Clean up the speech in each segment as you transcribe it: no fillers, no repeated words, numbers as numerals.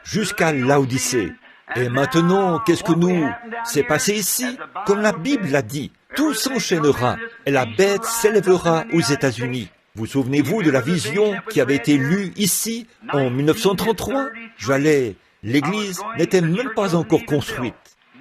jusqu'à Laodicée. Et maintenant, qu'est-ce que s'est passé ici? Comme la Bible l'a dit, tout s'enchaînera et la bête s'élèvera aux États-Unis. Vous souvenez-vous de la vision qui avait été lue ici en 1933? L'église n'était même pas encore construite.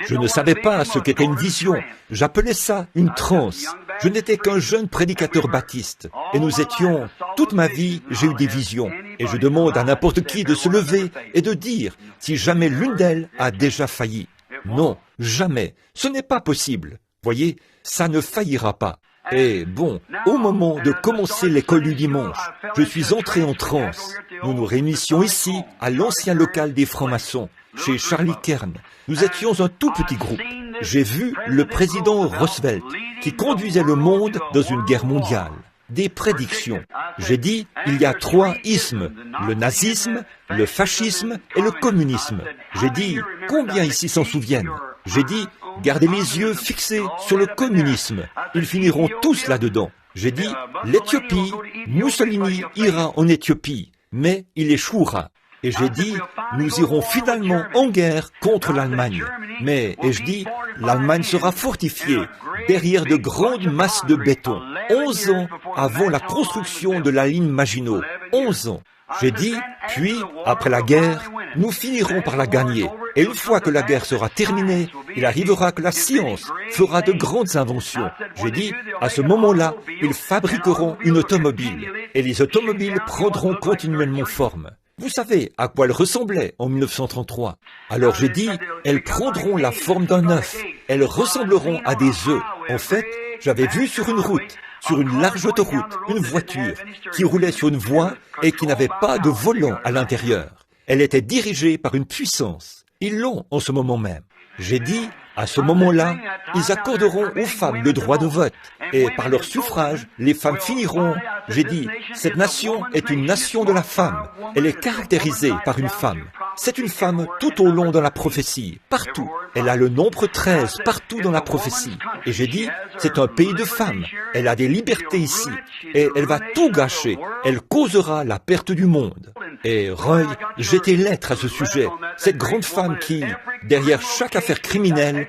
Je ne savais pas ce qu'était une vision. J'appelais ça une transe. Je n'étais qu'un jeune prédicateur baptiste. Et nous étions, toute ma vie, j'ai eu des visions. Et je demande à n'importe qui de se lever et de dire si jamais l'une d'elles a déjà failli. Non, jamais. Ce n'est pas possible. Voyez, ça ne faillira pas. Et bon, au moment de commencer l'école du dimanche, je suis entré en transe. Nous nous réunissions ici, à l'ancien local des francs-maçons, chez Charlie Kern. Nous étions un tout petit groupe. J'ai vu le président Roosevelt, qui conduisait le monde dans une guerre mondiale. Des prédictions. J'ai dit, il y a 3 ismes, le nazisme, le fascisme et le communisme. J'ai dit, combien ici s'en souviennent? J'ai dit, gardez les yeux fixés sur le communisme. Ils finiront tous là-dedans. J'ai dit, l'Éthiopie, Mussolini ira en Éthiopie, mais il échouera. Et j'ai dit, nous irons finalement en guerre contre l'Allemagne. Et je dis, l'Allemagne sera fortifiée derrière de grandes masses de béton. 11 ans avant la construction de la ligne Maginot. 11 ans. J'ai dit, puis, après la guerre, nous finirons par la gagner. Et une fois que la guerre sera terminée, il arrivera que la science fera de grandes inventions. J'ai dit, à ce moment-là, ils fabriqueront une automobile. Et les automobiles prendront continuellement forme. Vous savez à quoi elles ressemblaient en 1933. Alors j'ai dit, elles prendront la forme d'un œuf. Elles ressembleront à des œufs. En fait, j'avais vu sur une route, sur une large autoroute, une voiture qui roulait sur une voie et qui n'avait pas de volant à l'intérieur. Elle était dirigée par une puissance. Ils l'ont en ce moment même. J'ai dit, à ce moment-là, ils accorderont aux femmes le droit de vote. Et par leur suffrage, les femmes finiront. J'ai dit, cette nation est une nation de la femme. Elle est caractérisée par une femme. C'est une femme tout au long dans la prophétie, partout. Elle a le nombre 13 partout dans la prophétie. Et j'ai dit, c'est un pays de femmes. Elle a des libertés ici. Et elle va tout gâcher. Elle causera la perte du monde. Et Roy, j'étais lettre à ce sujet. Cette grande femme qui, derrière chaque affaire criminelle,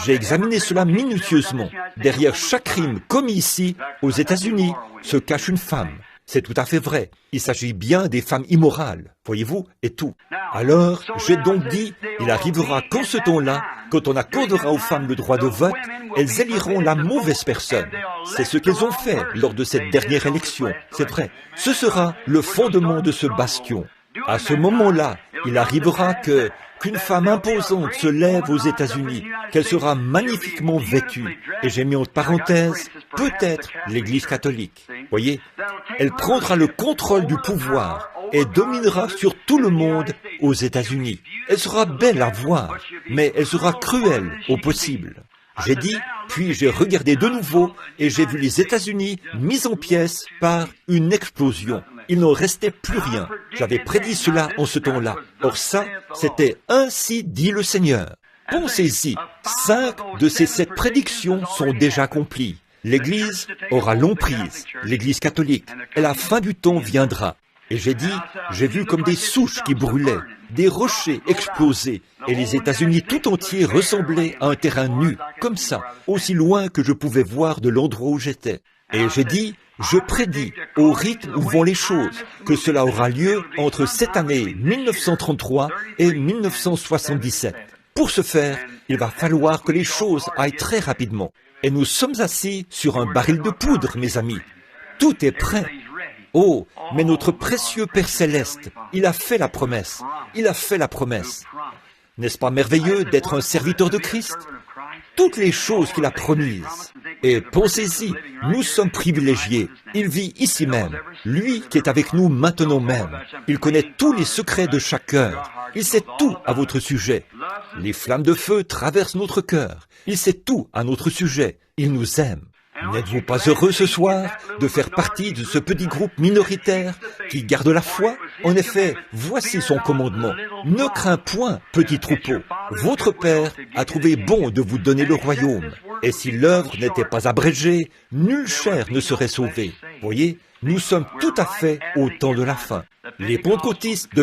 j'ai examiné cela minutieusement. Derrière chaque crime commis ici, aux États-Unis, se cache une femme. C'est tout à fait vrai. Il s'agit bien des femmes immorales, voyez-vous, et tout. Alors, j'ai donc dit, il arrivera qu'en ce temps-là, quand on accordera aux femmes le droit de vote, elles éliront la mauvaise personne. C'est ce qu'elles ont fait lors de cette dernière élection, c'est vrai. Ce sera le fondement de ce bastion. À ce moment-là, il arrivera qu'une femme imposante se lève aux États-Unis, qu'elle sera magnifiquement vêtue. Et j'ai mis entre parenthèses, peut-être l'Église catholique. Voyez, elle prendra le contrôle du pouvoir et dominera sur tout le monde aux États-Unis. Elle sera belle à voir, mais elle sera cruelle au possible. J'ai dit, puis j'ai regardé de nouveau et j'ai vu les États-Unis mis en pièces par une explosion. Il n'en restait plus rien. J'avais prédit cela en ce temps-là. Or ça, c'était ainsi dit le Seigneur. Pensez-y, 5 de ces 7 prédictions sont déjà accomplies. L'Église aura l'emprise, l'Église catholique, et la fin du temps viendra. Et j'ai dit, j'ai vu comme des souches qui brûlaient, des rochers explosés, et les États-Unis tout entiers ressemblaient à un terrain nu, comme ça, aussi loin que je pouvais voir de l'endroit où j'étais. Et j'ai dit, je prédis, au rythme où vont les choses, que cela aura lieu entre cette année 1933 et 1977. Pour ce faire, il va falloir que les choses aillent très rapidement. Et nous sommes assis sur un baril de poudre, mes amis. Tout est prêt. Oh, mais notre précieux Père Céleste, il a fait la promesse. Il a fait la promesse. N'est-ce pas merveilleux d'être un serviteur de Christ? Toutes les choses qu'il a promises. Et pensez-y, nous sommes privilégiés. Il vit ici même. Lui qui est avec nous maintenant même. Il connaît tous les secrets de chaque cœur. Il sait tout à votre sujet. Les flammes de feu traversent notre cœur. Il sait tout à notre sujet. Il nous aime. N'êtes-vous pas heureux ce soir de faire partie de ce petit groupe minoritaire qui garde la foi? En effet, voici son commandement. Ne crains point, petit troupeau. Votre Père a trouvé bon de vous donner le royaume. Et si l'œuvre n'était pas abrégée, nulle chair ne serait sauvée. Voyez, nous sommes tout à fait au temps de la fin. Les pentecôtistes